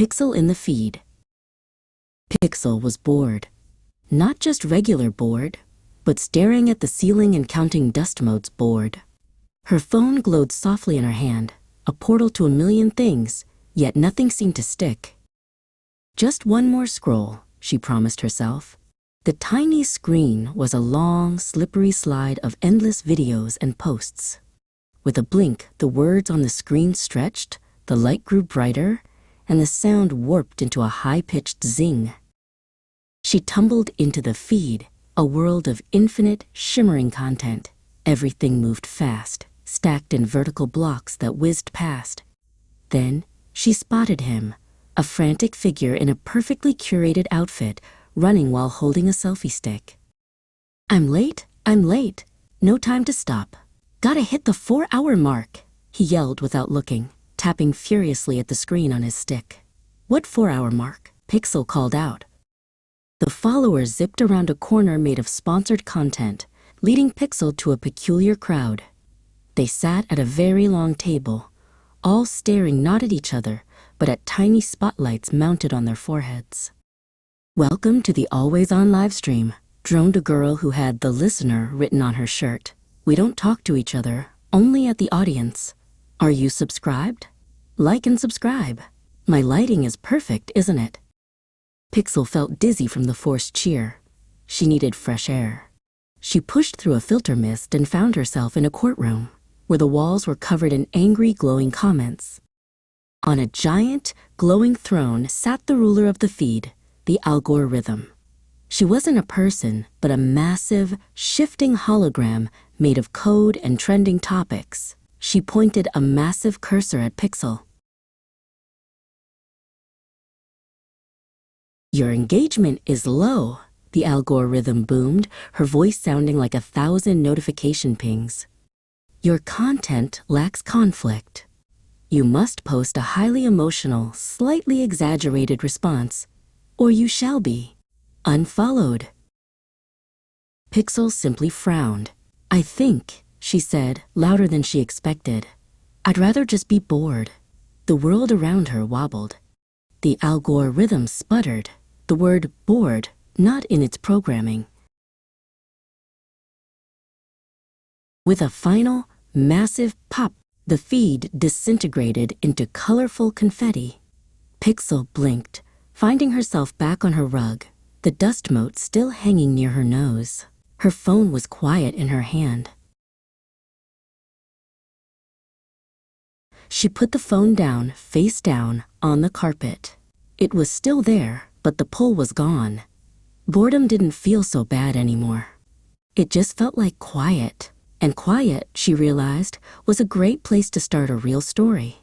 Pixel in the feed. Pixel was bored. Not just regular bored, but staring at the ceiling and counting dust motes bored. Her phone glowed softly in her hand, a portal to a million things, yet nothing seemed to stick. Just one more scroll, she promised herself. The tiny screen was a long, slippery slide of endless videos and posts. With a blink, the words on the screen stretched, the light grew brighter, and the sound warped into a high-pitched zing. She tumbled into the feed, a world of infinite, shimmering content. Everything moved fast, stacked in vertical blocks that whizzed past. Then she spotted him, a frantic figure in a perfectly curated outfit, running while holding a selfie stick. I'm late, no time to stop. Gotta hit the 4-hour mark, he yelled without looking, tapping furiously at the screen on his stick. What 4-hour mark? Pixel called out. The followers zipped around a corner made of sponsored content, leading Pixel to a peculiar crowd. They sat at a very long table, all staring not at each other, but at tiny spotlights mounted on their foreheads. Welcome to the always-on live stream, droned a girl who had "The Listener" written on her shirt. We don't talk to each other, only at the audience. Are you subscribed? Like and subscribe. My lighting is perfect, isn't it? Pixel felt dizzy from the forced cheer. She needed fresh air. She pushed through a filter mist and found herself in a courtroom, where the walls were covered in angry, glowing comments. On a giant, glowing throne sat the ruler of the feed, the algorithm. She wasn't a person, but a massive, shifting hologram made of code and trending topics. She pointed a massive cursor at Pixel. Your engagement is low, the algorithm boomed, her voice sounding like 1,000 notification pings. Your content lacks conflict. You must post a highly emotional, slightly exaggerated response, or you shall be unfollowed. Pixel simply frowned. I think, she said, louder than she expected. I'd rather just be bored. The world around her wobbled. The algorithm sputtered, the word bored not in its programming. With a final, massive pop, the feed disintegrated into colorful confetti. Pixel blinked, finding herself back on her rug, the dust mote still hanging near her nose. Her phone was quiet in her hand. She put the phone down, face down, on the carpet. It was still there, but the pull was gone. Boredom didn't feel so bad anymore. It just felt like quiet. And quiet, she realized, was a great place to start a real story.